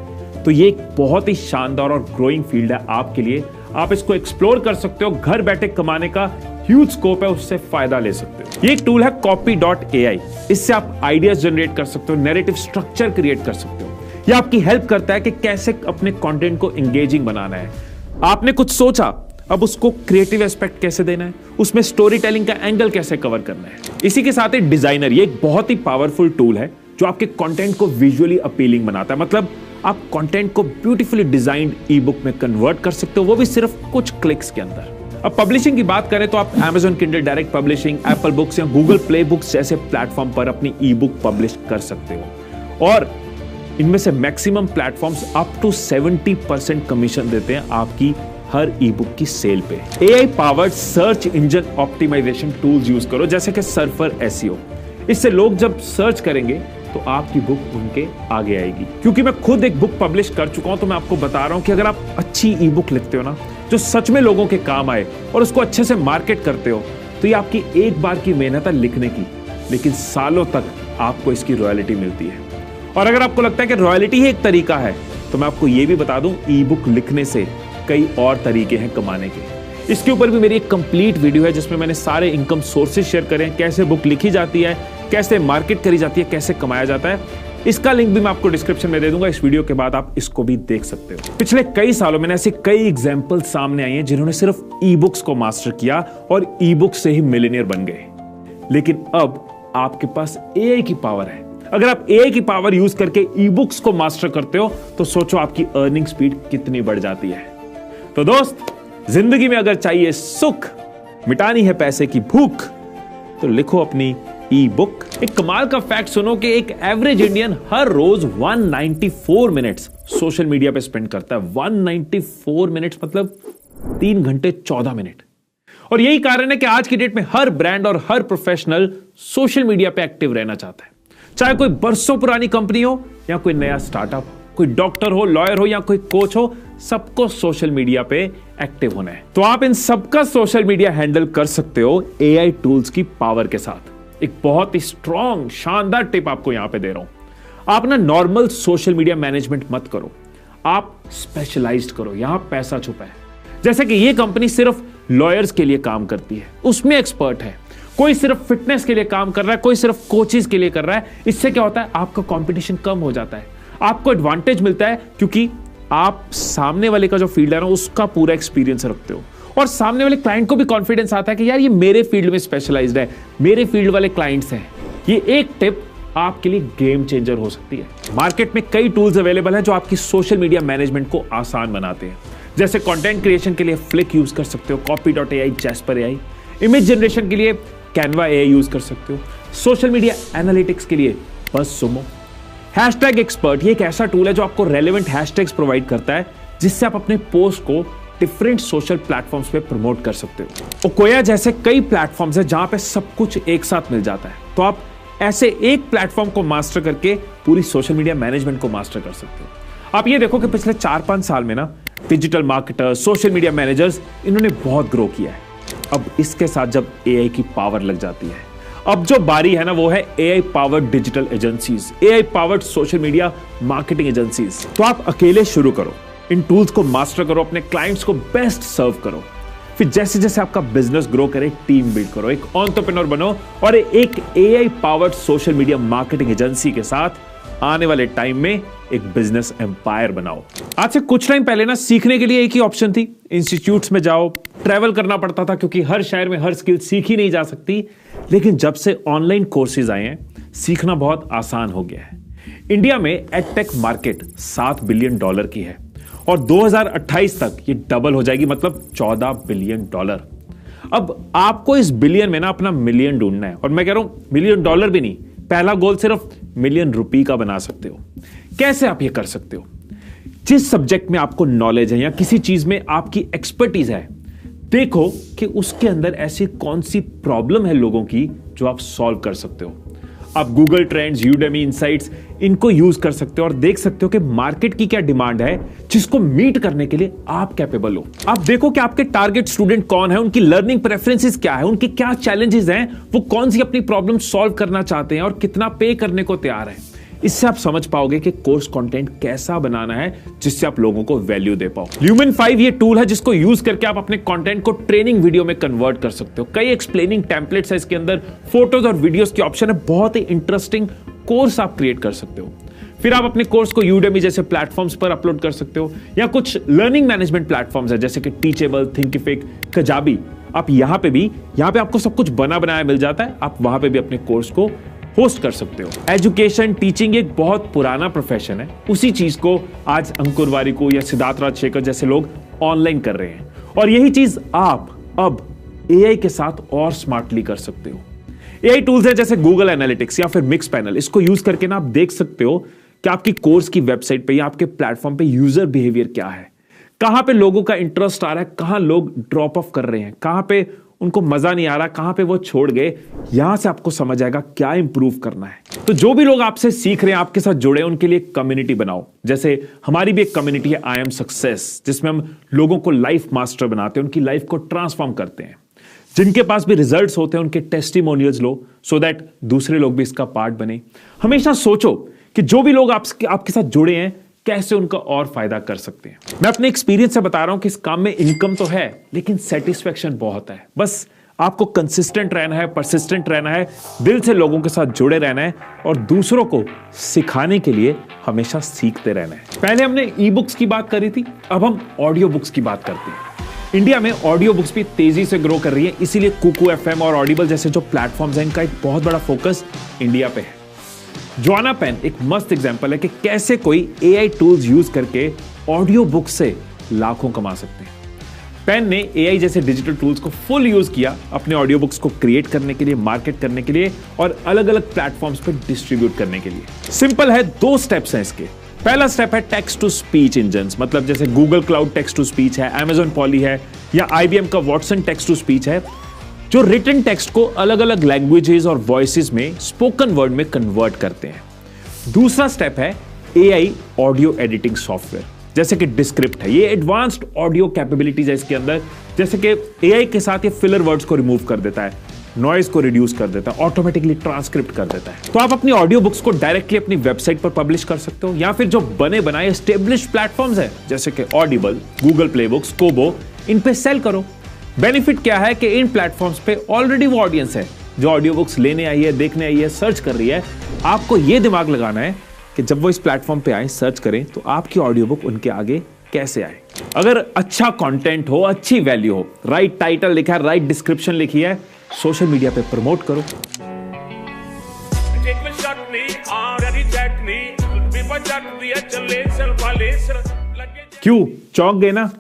तो ये एक बहुत ही शानदार और ग्रोइंग फील्ड है आपके लिए। आप इसको एक्सप्लोर कर सकते हो, घर बैठे कमाने का ह्यूज स्कोप है, उससे फायदा ले सकते हो। ये एक टूल है copy.ai। इससे आप आइडियाज जनरेट कर सकते हो, नैरेटिव स्ट्रक्चर क्रिएट कर सकते हो। यह आपकी हेल्प करता है कि कैसे अपने कंटेंट को एंगेजिंग बनाना है। आपने कुछ सोचा, अब उसको क्रिएटिव एस्पेक्ट कैसे देना है, उसमें स्टोरी टेलिंग का एंगल कैसे कवर करना है। इसी के साथ ही डिजाइनर, ये एक बहुत ही पावरफुल टूल है जो आपके कंटेंट को विजुअली अपीलिंग बनाता है। मतलब आप कंटेंट को ब्यूटीफुली डिजाइन्ड ई बुक में कन्वर्ट कर सकते हो, वो भी सिर्फ कुछ क्लिक्स के अंदर। अब पब्लिशिंग की बात करें तो आप Amazon Kindle direct publishing, Apple books या गूगल प्ले बुक्स जैसे प्लेटफॉर्म पर अपनी ई बुक पब्लिश कर सकते हो। और इनमें से maximum platforms up to 70% commission देते हैं आपकी हर ई बुक की सेल पे। AI powered search engine optimisation tools use करो, जैसे कि सर्फर एसईओ। इससे लोग जब सर्च करेंगे तो आपकी बुक उनके आगे आएगी। क्योंकि मैं खुद एक बुक पब्लिश कर चुका हूं, तो मैं आपको बता रहा हूं कि अगर आप अच्छी ई बुक लिखते हो ना, जो सच में लोगों के काम आए और उसको अच्छे से मार्केट करते हो, तो ये आपकी एक बार की मेहनत है लिखने की, लेकिन सालों तक आपको इसकी रॉयल्टी मिलती है। और अगर आपको लगता है कि रॉयल्टी ही एक तरीका है, तो मैं आपको ये भी बता दूं, ई बुक लिखने से कई और तरीके हैं कमाने के। इसके ऊपर भी मेरी एक कंप्लीट वीडियो है जिसमें मैंने सारे इनकम सोर्सेज शेयर करे हैं, कैसे बुक लिखी जाती है, कैसे मार्केट करी जाती है, कैसे कमाया जाता है। इसका लिंक भी मैं आपको डिस्क्रिप्शन में दे दूंगा। इस वीडियो के बाद आप इसको भी देख सकते हो। पिछले कई सालों में ऐसे कई एग्जाम्पल सामने आई हैं जिन्होंने सिर्फ ई बुक्स को मास्टर किया और ई बुक्स से ही मिलियनियर बन गए। लेकिन अब आपके पास एआई की पावर है। अगर आप एआई की पावर यूज करके ई बुक्स को मास्टर करते हो तो सोचो आपकी अर्निंग स्पीड कितनी बढ़ जाती है। तो दोस्त, जिंदगी में अगर चाहिए सुख, मिटानी है पैसे की भूख, तो लिखो अपनी ई बुक। एक कमाल का फैक्ट सुनो कि एक एवरेज इंडियन हर रोज 194 मिनट्स सोशल मीडिया पे स्पेंड करता है। 194 मिनट्स मतलब 3 घंटे 14 मिनट। और यही कारण है कि आज की डेट में हर ब्रांड और हर प्रोफेशनल सोशल मीडिया पे एक्टिव रहना चाहता है। चाहे कोई बरसों पुरानी कंपनी हो या कोई नया स्टार्टअप, कोई डॉक्टर हो, लॉयर हो या कोई कोच हो, सबको सोशल मीडिया पे एक्टिव होना है। तो आप इन सबका सोशल मीडिया हैंडल कर सकते हो एआई टूल्स की पावर के साथ। एक बहुत ही स्ट्रॉन्ग शानदार टिप आपको यहां पे दे रहा हूं। आप ना नॉर्मल सोशल मीडिया मैनेजमेंट मत करो, आप स्पेशलाइज्ड करो, यहां पैसा छुपा है। जैसे कि ये कंपनी सिर्फ लॉयर्स के लिए काम करती है, उसमें एक्सपर्ट है, कोई सिर्फ फिटनेस के लिए काम कर रहा है, कोई सिर्फ कोचेस के लिए कर रहा है। इससे क्या होता है, आपका कंपटीशन कम हो जाता है, आपको एडवांटेज मिलता है क्योंकि आप सामने वाले का जो फील्ड है ना उसका पूरा एक्सपीरियंस रखते हो, और सामने वाले क्लाइंट को भी कॉन्फिडेंस आता है कि यार ये मेरे फील्ड में स्पेशलाइज्ड है, मेरे फील्ड वाले क्लाइंट्स हैं। ये एक टिप आपके लिए गेम चेंजर हो सकती है। मार्केट में कई टूल्स अवेलेबल हैं जो आपकी सोशल मीडिया मैनेजमेंट को आसान बनाते हैं। जैसे कंटेंट क्रिएशन के लिए फ्लिक यूज कर सकते हो, copy.ai, Jasper.ai, इमेज जनरेशन के लिए Canva.ai यूज कर सकते हो, सोशल मीडिया एनालिटिक्स के लिए BuzzSumo। हैशटैग एक्सपर्ट ये एक ऐसा टूल है जो आपको रेलेवेंट हैशटैग्स प्रोवाइड करता है जिससे आप अपने पोस्ट को डिफरेंट सोशल प्लेटफॉर्म्स पे प्रमोट कर सकते हो। ओकोया जैसे कई प्लेटफॉर्म्स हैं जहां पे सब कुछ एक साथ मिल जाता है, तो आप ऐसे एक प्लेटफॉर्म को मास्टर करके पूरी सोशल मीडिया मैनेजमेंट को मास्टर कर सकते हो। आप ये देखो कि पिछले 4-5 साल में ना digital marketers, social media managers, इन्होंने बहुत ग्रो किया है। अब इसके साथ जब एआई की पावर लग जाती है, अब जो बारी है ना वो है AI powered digital agencies, AI powered social media marketing agencies. तो आप अकेले शुरू करो, इन टूल्स को मास्टर करो, अपने क्लाइंट्स को बेस्ट सर्व करो, फिर जैसे जैसे आपका बिजनेस ग्रो करे टीम बिल्ड करो, एक एंटरप्रेन्योर बनो और एक AI powered social media marketing agency के साथ आने वाले टाइम में एक बिजनेस एम्पायर बनाओ। आज से कुछ टाइम पहले ना सीखने के लिए एक ही ऑप्शन थी, इंस्टीट्यूट्स में जाओ, ट्रैवल करना पड़ता था क्योंकि हर शहर में हर स्किल सीखी नहीं जा सकती। लेकिन जब से ऑनलाइन कोर्सेज आए हैं, सीखना बहुत आसान हो गया है। इंडिया में एडटेक मार्केट $7 बिलियन की है और 2028 तक ये डबल हो जाएगी, मतलब $14 बिलियन। अब आपको इस बिलियन में ना अपना मिलियन ढूंढना है, और मैं कह रहा हूं $मिलियन भी नहीं, पहला गोल सिर्फ $मिलियन का बना सकते हो। कैसे आप ये कर सकते हो? जिस सब्जेक्ट में आपको नॉलेज है या किसी चीज में आपकी एक्सपर्टीज है, देखो कि उसके अंदर ऐसी कौन सी प्रॉब्लम है लोगों की जो आप सॉल्व कर सकते हो। आप गूगल ट्रेंड्स, यूडेमी इनसाइट्स, इनको यूज कर सकते हो और देख सकते हो कि मार्केट की क्या डिमांड है जिसको मीट करने के लिए आप कैपेबल हो। आप देखो कि आपके टारगेट स्टूडेंट कौन है, उनकी लर्निंग प्रेफरेंसेस क्या है, उनके क्या चैलेंजेस हैं, वो कौन सी अपनी प्रॉब्लम सॉल्व करना चाहते हैं और कितना पे करने को तैयार है। इससे आप समझ पाओगे कि कोर्स कंटेंट कैसा बनाना है जिससे आप लोगों को वैल्यू दे पाओ। ल्यूमेन 5 ये टूल है जिसको यूज करके आप अपने कंटेंट को ट्रेनिंग वीडियो में कन्वर्ट कर सकते हो। कई एक्सप्लेनिंग टेम्पलेट्स है इसके अंदर, फोटोज और वीडियोस की ऑप्शन है, बहुत ही इंटरेस्टिंग कोर्स आप क्रिएट कर सकते हो। फिर आप अपने कोर्स को यूडेमी जैसे प्लेटफॉर्म्स पर अपलोड कर सकते हो, या कुछ लर्निंग मैनेजमेंट प्लेटफॉर्म्स है जैसे कि टीचेबल, थिंकिफिक, कजाबी। आप यहां पे आपको सब कुछ बना बनाया मिल जाता है, आप वहां पे भी अपने कोर्स को होस्ट कर सकते हो। एजुकेशन, टीचिंग एक बहुत पुराना प्रोफेशन है, उसी चीज को आज अंकुर वारिको या सिद्धार्थ राजशेखर जैसे लोग ऑनलाइन कर रहे हैं, और यही चीज आप अब एआई के साथ और स्मार्टली कर सकते हो। एआई टूल्स है जैसे गूगल एनालिटिक्स या फिर मिक्स पैनल, इसको यूज करके ना आप देख सकते हो कि आपकी कोर्स की वेबसाइट पे या आपके प्लेटफॉर्म पे यूजर बिहेवियर क्या है, कहां पे लोगों का इंटरेस्ट आ रहा है, कहां लोग ड्रॉप ऑफ कर रहे हैं, कहां पे उनको मजा नहीं आ रहा, कहां पे वो छोड़ गए। यहां से आपको समझ आएगा क्या इंप्रूव करना है। तो जो भी लोग आपसे सीख रहे हैं, आपके साथ जुड़े, उनके लिए कम्युनिटी बनाओ। जैसे हमारी भी एक कम्युनिटी है, आई एम सक्सेस, जिसमें हम लोगों को लाइफ मास्टर बनाते हैं, उनकी लाइफ को ट्रांसफॉर्म करते हैं। जिनके पास भी रिजल्ट्स होते हैं उनके टेस्टिमोनियल्स लो, सो दैट दूसरे लोग भी इसका पार्ट बने। हमेशा सोचो कि जो भी लोग आपके साथ जुड़े हैं, कैसे उनका और फायदा कर सकते हैं। मैं अपने एक्सपीरियंस से बता रहा हूं कि इस काम में इनकम तो है, लेकिन सेटिस्फेक्शन बहुत है। बस आपको कंसिस्टेंट रहना है, परसिस्टेंट रहना है, दिल से लोगों के साथ जुड़े रहना है और दूसरों को सिखाने के लिए हमेशा सीखते रहना है। पहले हमने ई बुक्स की बात करी थी, अब हम ऑडियो बुक्स की बात करते हैं। इंडिया में ऑडियो बुक्स भी तेजी से ग्रो कर रही है, इसीलिए कुकू एफएम और ऑडिबल जैसे जो प्लेटफॉर्म्स हैं, इनका एक बहुत बड़ा फोकस इंडिया पे है। जोआना पेन एक मस्त एग्जांपल है कि कैसे कोई एआई टूल्स यूज करके ऑडियो बुक से लाखों कमा सकते हैं। पेन ने एआई जैसे डिजिटल टूल्स को फुल यूज किया अपने ऑडियो बुक्स को क्रिएट करने के लिए, मार्केट करने के लिए और अलग अलग प्लेटफॉर्म्स पे डिस्ट्रीब्यूट करने के लिए। सिंपल है, 2 स्टेप्स हैं इसके। पहला स्टेप है टेक्स्ट टू स्पीच इंजन्स, मतलब जैसे Google Cloud text to speech है, अमेजॉन पॉली है या आईबीएम का वॉटसन टेक्स्ट टू स्पीच है, जो रिटन टेक्स्ट को अलग अलग लैंग्वेजेस और वॉइसेस में स्पोकन वर्ड में कन्वर्ट करते हैं। दूसरा स्टेप है एआई ऑडियो एडिटिंग सॉफ्टवेयर, जैसे कि डिस्क्रिप्ट है। ये एडवांस्ड ऑडियो कैपेबिलिटीज है इसके अंदर, जैसे कि एआई के साथ ये फिलर वर्ड्स को रिमूव कर देता है, नॉइज को रिड्यूस कर देता है, ऑटोमेटिकली ट्रांसक्रिप्ट कर देता है। तो आप अपनी ऑडियो बुक्स को डायरेक्टली अपनी वेबसाइट पर पब्लिश कर सकते हो, या फिर जो बने बनाए एस्टेब्लिश्ड प्लेटफॉर्म्स हैं जैसे कि ऑडिबल, गूगल प्ले बुक्स, कोबो, इन पे सेल करो। बेनिफिट क्या है कि इन प्लेटफॉर्म्स पे ऑलरेडी वो ऑडियंस है जो ऑडियो बुक्स लेने आई है, देखने आई है, सर्च कर रही है। आपको ये दिमाग लगाना है कि जब वो इस प्लेटफॉर्म पे आए, सर्च करें, तो आपकी ऑडियो बुक उनके आगे कैसे आए। अगर अच्छा कंटेंट हो, अच्छी वैल्यू हो, राइट टाइटल लिखा है, राइट डिस्क्रिप्शन लिखी है, सोशल मीडिया पे प्रमोट करो। क्यों चौंक गए ना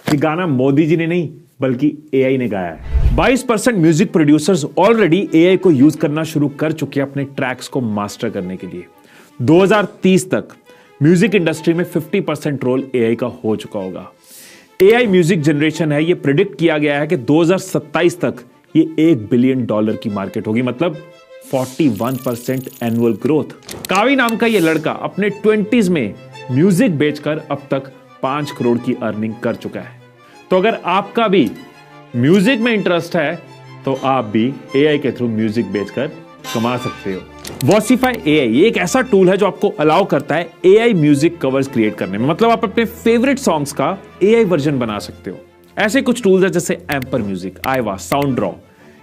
कि गाना मोदी जी ने नहीं बल्कि एआई ने गाया है। 22% म्यूजिक प्रोड्यूसर्स ऑलरेडी एआई को यूज करना शुरू कर चुके हैं अपने ट्रैक्स को मास्टर करने के लिए। 2030 तक म्यूजिक इंडस्ट्री में 50% रोल एआई का हो चुका होगा। एआई म्यूजिक जनरेशन है, ये प्रिडिक्ट किया गया है कि 2027 तक ये $1 बिलियन की मार्केट होगी, मतलब 41% एनुअल ग्रोथ। कावी नाम का ये लड़का अपने 20s में म्यूजिक बेचकर अब तक 5 करोड़ की अर्निंग कर चुका है। तो अगर आपका भी म्यूजिक में इंटरेस्ट है तो आप भी एआई के थ्रू म्यूजिक बेचकर कमा सकते हो। वॉसिफाई एआई ये एक ऐसा टूल है जो आपको अलाउ करता है एआई म्यूजिक कवर्स क्रिएट करने में, मतलब आप अपने फेवरेट सॉन्ग्स का एआई वर्जन बना सकते हो। ऐसे कुछ टूल्स है जैसे एम्पर म्यूजिक, आईवा, साउंड ड्रॉ।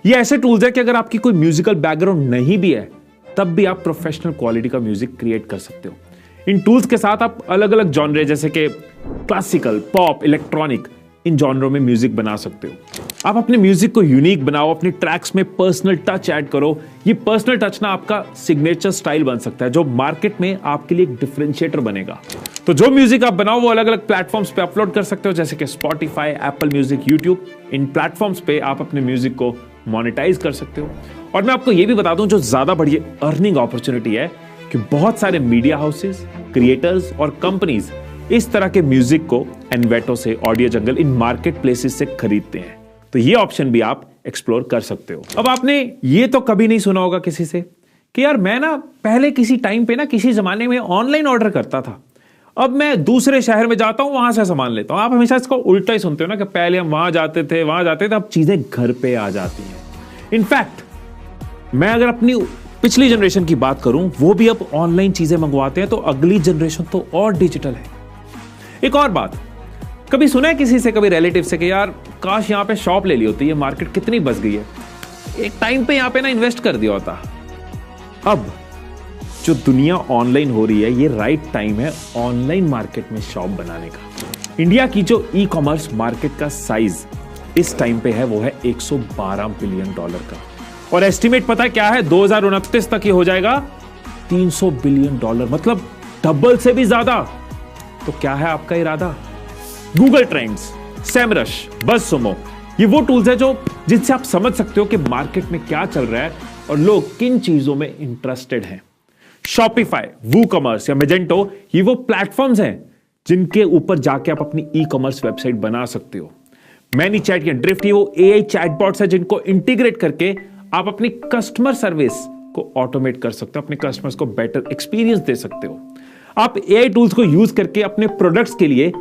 ये ऐसे टूल्स है कि अगर आपकी कोई म्यूजिकल बैकग्राउंड नहीं भी है तब भी आप प्रोफेशनल क्वालिटी का म्यूजिक क्रिएट कर सकते हो। इन टूल्स के साथ आप अलग अलग जॉनरे जैसे कि क्लासिकल, पॉप, इलेक्ट्रॉनिक, इन जॉनरों में म्यूजिक बना सकते हो। आप अपने म्यूजिक को यूनिक बनाओ, अपने ट्रैक्स में पर्सनल टच ऐड करो। ये पर्सनल टच ना आपका सिग्नेचर स्टाइल बन सकता है जो मार्केट में आपके लिए एक डिफरेंशिएटर बनेगा। तो जो म्यूजिक आप बनाओ वो अलग अलग प्लेटफॉर्म्स पे अपलोड कर सकते हो जैसे कि स्पॉटिफाई, एप्पल म्यूजिक, यूट्यूब। इन प्लेटफॉर्म्स पे आप अपने म्यूजिक को मोनेटाइज कर सकते हो। और मैं आपको ये भी बता दूं जो ज्यादा बड़ी अर्निंग अपॉर्चुनिटी है कि बहुत सारे मीडिया हाउसेस, क्रिएटर्स और कंपनीज इस तरह के म्यूजिक को एनवेटो से, ऑडियो जंगल, इन मार्केट प्लेसेस से खरीदते हैं। तो ये ऑप्शन भी आप एक्सप्लोर कर सकते हो। अब आपने ये तो कभी नहीं सुना होगा किसी से कि यार मैं ना पहले किसी टाइम पे ना किसी जमाने में ऑनलाइन ऑर्डर करता था, अब मैं दूसरे शहर में जाता हूं, वहां से सामान लेता हूं। आप हमेशा इसको उल्टा ही सुनते हो ना कि पहले हम वहां जाते थे, अब चीजें घर पे आ जाती हैं। इनफैक्ट मैं अगर अपनी पिछली जनरेशन की बात करूं, वो भी अब ऑनलाइन चीजें मंगवाते हैं, तो अगली जनरेशन तो और डिजिटल है। एक और बात, कभी सुना है किसी से, कभी रिलेटिव से कि यार काश यहां पे शॉप ले ली होती, ये मार्केट कितनी बस गई है, एक टाइम पे यहां पे ना इन्वेस्ट कर दिया होता। अब जो दुनिया ऑनलाइन हो रही है, ये राइट टाइम है ऑनलाइन मार्केट में शॉप बनाने का। इंडिया की जो ई कॉमर्स मार्केट का साइज इस टाइम पे है वो है $112 बिलियन का, और एस्टिमेट पता है क्या है, 2029 तक ये हो जाएगा $300 बिलियन, मतलब डबल से भी ज्यादा। तो क्या है आपका इरादा? गूगल ट्रेंड्स, सेमरश, बज़सुमो, ये वो टूल्स है जो जिनसे आप समझ सकते हो कि मार्केट में क्या चल रहा है और लोग किन चीजों में इंटरेस्टेड हैं। शॉपिफाई, वूकॉमर्स या मेजेंटो, ये वो प्लेटफॉर्म्स हैं जिनके ऊपर जाके आप अपनी ई कॉमर्स वेबसाइट बना सकते हो। मैनीचैट या ड्रिफ्ट, ये वो एआई चैटबॉट्स है जिनको इंटीग्रेट करके आप अपनी कस्टमर सर्विस को ऑटोमेट कर सकते हो, अपने कस्टमर्स को बेटर एक्सपीरियंस दे सकते हो। आप एआई टूल्स को यूज करके अपने प्रोडक्ट्स के लिए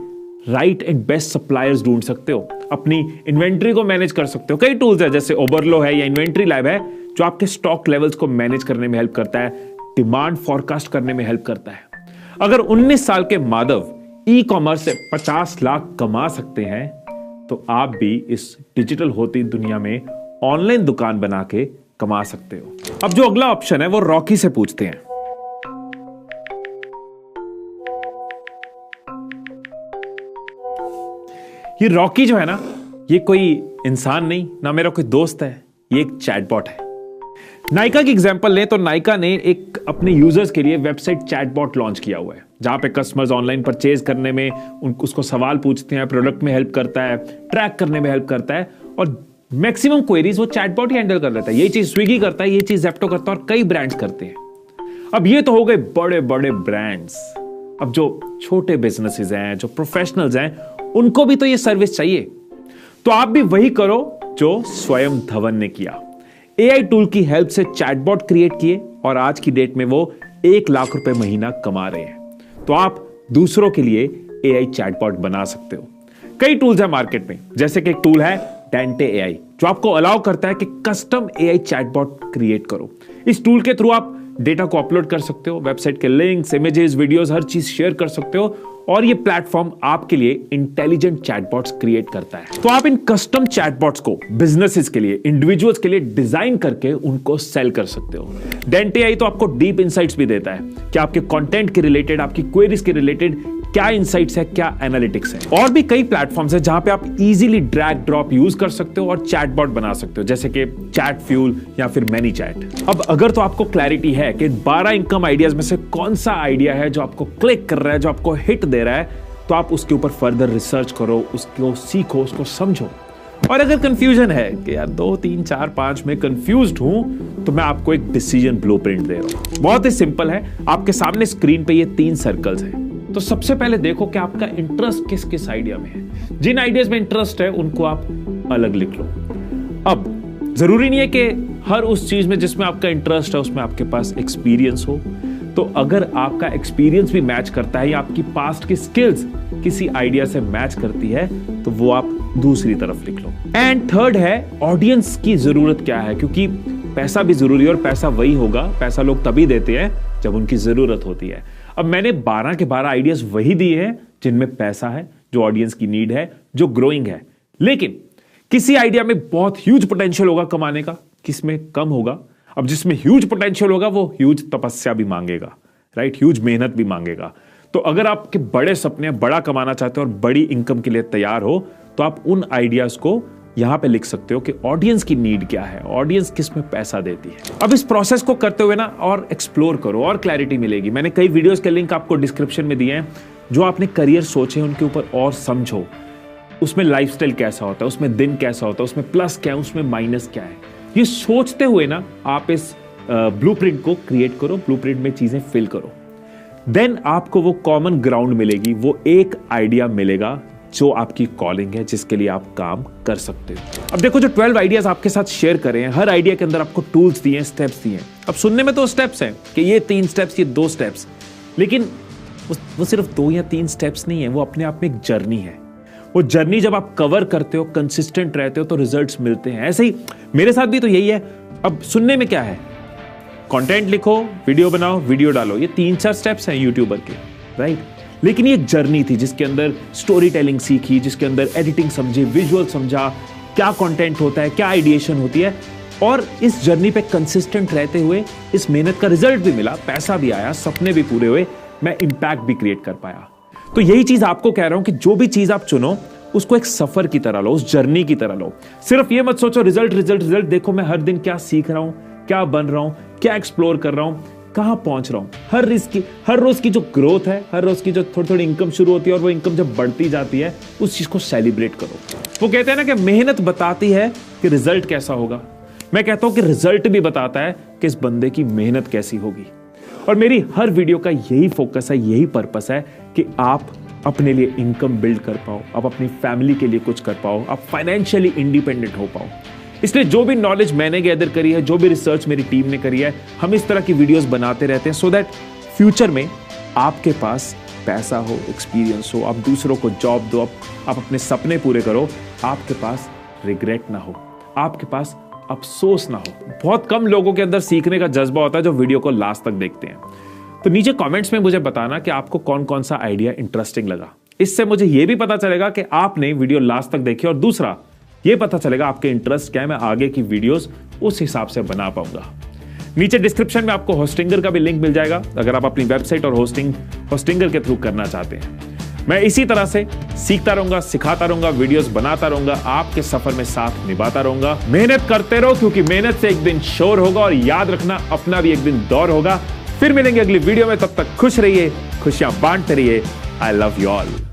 राइट एंड बेस्ट सप्लायर्स ढूंढ सकते हो, अपनी इन्वेंट्री को मैनेज कर सकते हो। कई टूल्स है जैसे ओबरलो है या इन्वेंट्री लैब है जो आपके स्टॉक लेवल्स को मैनेज करने में हेल्प करता है, डिमांड फॉरकास्ट करने में हेल्प करता है। अगर 19 साल के माधव ई कॉमर्स से 50 लाख कमा सकते हैं तो आप भी इस डिजिटल होती दुनिया में ऑनलाइन दुकान बना के कमा सकते हो। अब जो अगला ऑप्शन है वो रॉकी से पूछते हैं। ये रॉकी जो है ना, ये कोई इंसान नहीं, ना मेरा कोई दोस्त है, ये एक चैटबॉट है। नाइका की एग्जांपल लें तो नाइका ने एक अपने यूजर्स के लिए वेबसाइट चैटबॉट लॉन्च किया हुआ है जहां पे कस्टमर्स ऑनलाइन परचेज करने में उसको सवाल पूछते हैं, प्रोडक्ट में हेल्प करता है, ट्रैक करने में हेल्प करता है, और मैक्सिमम क्वेरीज वो चैटबॉट ही हैंडल कर लेता है। ये चीज स्विगी करता है, ये चीज जेप्टो करता है, और कई ब्रांड्स करते हैं। अब ये तो हो गए बड़े बड़े ब्रांड्स। अब जो छोटे बिजनेसेस हैं, जो प्रोफेशनल्स हैं, उनको भी तो ये सर्विस चाहिए। तो आप भी वही करो जो स्वयं धवन ने किया। एआई टूल की हेल्प से चैटबॉट क्रिएट किए और आज की डेट में वो 1 लाख रुपए महीना कमा रहे हैं। तो आप दूसरों के लिए एआई चैटबॉट बना सकते हो। कई टूल्स है मार्केट में, जैसे कि एक टूल है डेंटे एआई, जो आपको अलाउ करता है कि कस्टम एआई चैटबॉट क्रिएट करो। इस टूल के थ्रू आप डेटा को अपलोड कर सकते हो, वेबसाइट के लिंक्स, इमेजेस, वीडियोस, हर चीज शेयर कर सकते हो और ये प्लेटफॉर्म आपके लिए इंटेलिजेंट चैटबॉट्स क्रिएट करता है। तो आप इन कस्टम चैटबॉट्स को बिजनेसेस के लिए, इंडिविजुअल्स के लिए डिजाइन करके उनको सेल कर सकते हो। डेंटे एआई तो आपको डीप इनसाइट्स भी देता है कि आपके कंटेंट के रिलेटेड, आपकी क्वेरीज के रिलेटेड क्या इनसाइट्स है, क्या एनालिटिक्स है। और भी कई प्लेटफॉर्म्स है जहां पे आप इजीली ड्रैग ड्रॉप यूज कर सकते हो और चैटबॉट बना सकते हो, जैसे कि चैट फ्यूल या फिर ManyChat। अब अगर तो आपको क्लैरिटी है कि 12 इनकम आइडियाज में से कौन सा आइडिया है जो आपको क्लिक कर रहा है, जो आपको हिट दे रहा है, तो आप उसके ऊपर फर्दर रिसर्च करो, उसको सीखो, उसको समझो। और अगर कंफ्यूजन है कि यार 2, 3, 4, 5 में कंफ्यूज्ड हूं, तो मैं आपको एक डिसीजन ब्लूप्रिंट दे रहा हूं। बहुत ही सिंपल है, आपके सामने स्क्रीन पे ये 3 सर्कल्स हैं। तो सबसे पहले देखो कि आपका इंटरेस्ट किस किस आइडिया में है। जिन आइडियाज में इंटरेस्ट है उनको आप अलग लिख लो। अब जरूरी नहीं है कि हर उस चीज में जिसमें आपका इंटरेस्ट है उसमें आपके पास एक्सपीरियंस हो। तो अगर आपका एक्सपीरियंस भी मैच करता है या आपकी पास्ट की स्किल्स किसी आइडिया से मैच करती है, तो वो आप दूसरी तरफ लिख लो। एंड थर्ड है ऑडियंस की जरूरत क्या है, क्योंकि पैसा भी जरूरी है और पैसा वही होगा, पैसा लोग तभी देते हैं जब उनकी जरूरत होती है। अब मैंने 12 के 12 आइडियाज वही दिए हैं जिनमें पैसा है, जो ऑडियंस की नीड है, जो ग्रोइंग है। लेकिन किसी आइडिया में बहुत ह्यूज पोटेंशियल होगा कमाने का, किसमें कम होगा। अब जिसमें ह्यूज पोटेंशियल होगा वो ह्यूज तपस्या भी मांगेगा, राइट, ह्यूज मेहनत भी मांगेगा। तो अगर आपके बड़े सपने, बड़ा कमाना चाहते हो और बड़ी इनकम के लिए तैयार हो, तो आप उन आइडियाज को यहां पे लिख सकते हो कि ऑडियंस की नीड क्या है, ऑडियंस किस में पैसा देती है। अब इस प्रोसेस को करते हुए ना और एक्सप्लोर करो और क्लैरिटी मिलेगी। मैंने कई वीडियोस के लिंक आपको डिस्क्रिप्शन में दिए हैं। जो आपने करियर सोचे उनके ऊपर और समझो, उसमें लाइफस्टाइल कैसा होता है, उसमें दिन कैसा होता है, उसमें प्लस क्या है, उसमें माइनस क्या है, ये सोचते हुए ना आप इस ब्लूप्रिंट को क्रिएट करो, ब्लूप्रिंट में चीजें फिल करो। देन आपको वो कॉमन ग्राउंड मिलेगी, वो एक आइडिया मिलेगा जो आपकी कॉलिंग है, जिसके लिए आप काम कर सकते हो। अब देखो, जो 12 आइडियाज आपके साथ शेयर करें हैं, हर आइडिया के अंदर आपको टूल्स दिए हैं, स्टेप्स दिए हैं। अब सुनने में तो स्टेप्स हैं कि ये 3 स्टेप्स, ये 2 स्टेप्स, लेकिन वो सिर्फ 2 या 3 स्टेप्स नहीं है, वो अपने आप में एक जर्नी है। वो जर्नी जब आप कवर करते हो, कंसिस्टेंट रहते हो, तो रिजल्ट्स मिलते हैं। ऐसे ही मेरे साथ भी तो यही है। अब सुनने में क्या है, कंटेंट लिखो, वीडियो बनाओ, वीडियो डालो, ये 3-4 स्टेप्स हैं यूट्यूबर के, राइट। लेकिन ये जर्नी थी जिसके अंदर स्टोरी टेलिंग सीखी, जिसके अंदर एडिटिंग समझी, विजुअल समझा, क्या कंटेंट होता है, क्या आइडिएशन होती है, और इस जर्नी पे कंसिस्टेंट रहते हुए इस मेहनत का रिजल्ट भी मिला, पैसा भी आया, सपने भी पूरे हुए, मैं इंपैक्ट भी क्रिएट कर पाया। तो यही चीज आपको कह रहा हूं कि जो भी चीज आप चुनो उसको एक सफर की तरह लो, उस जर्नी की तरह लो। सिर्फ ये मत सोचो रिजल्ट रिजल्ट रिजल्ट। देखो मैं हर दिन क्या सीख रहा हूं, क्या बन रहा हूं, क्या एक्सप्लोर कर रहा हूं, कहां पहुंच रहा हूं। हर रोज की जो ग्रोथ है, हर रोज की जो थोड़ी थोड़ी इनकम शुरू होती है और वो इनकम जब बढ़ती जाती है, उस चीज को सेलिब्रेट करो। वो कहते हैं ना कि मेहनत बताती है कि रिजल्ट कैसा होगा। मैं कहता हूं कि रिजल्ट भी बताता है कि इस बंदे की मेहनत कैसी होगी। और मेरी हर वीडियो का यही फोकस है, यही पर्पस है कि आप अपने लिए इनकम बिल्ड कर पाओ, आप अपनी फैमिली के लिए कुछ कर पाओ, आप फाइनेंशियली इंडिपेंडेंट हो पाओ। इसलिए जो भी नॉलेज मैंने गैदर करी है, जो भी रिसर्च मेरी टीम ने करी है, हम इस तरह की वीडियोस बनाते रहते हैं सो दैट फ्यूचर में आपके पास पैसा हो, एक्सपीरियंस हो, आप दूसरों को जॉब दो, आप अपने सपने पूरे करो, आपके पास रिग्रेट ना हो, आपके पास अफसोस ना हो। बहुत कम लोगों के अंदर सीखने का जज्बा होता है जो वीडियो को लास्ट तक देखते हैं। तो नीचे कमेंट्स में मुझे बताना कि आपको कौन कौन सा आइडिया इंटरेस्टिंग लगा। इससे मुझे यह भी पता चलेगा कि आपने वीडियो लास्ट तक देखी, और दूसरा यह पता चलेगा आपके इंटरेस्ट क्या है, मैं आगे की वीडियोस उस हिसाब से बना पाऊंगा। नीचे डिस्क्रिप्शन में आपको होस्टिंगर का भी लिंक मिल जाएगा अगर आप अपनी वेबसाइट और होस्टिंगर के थ्रू करना चाहते हैं। मैं इसी तरह से सीखता रहूंगा, सिखाता रहूंगा, वीडियोस बनाता रहूंगा, आपके सफर में साथ निभाता रहूंगा। मेहनत करते रहो, क्योंकि मेहनत से एक दिन शोर होगा, और याद रखना अपना भी एक दिन दौर होगा। फिर मिलेंगे अगली वीडियो में, तब तक खुश रहिए, खुशियां बांटते रहिए। I love you all.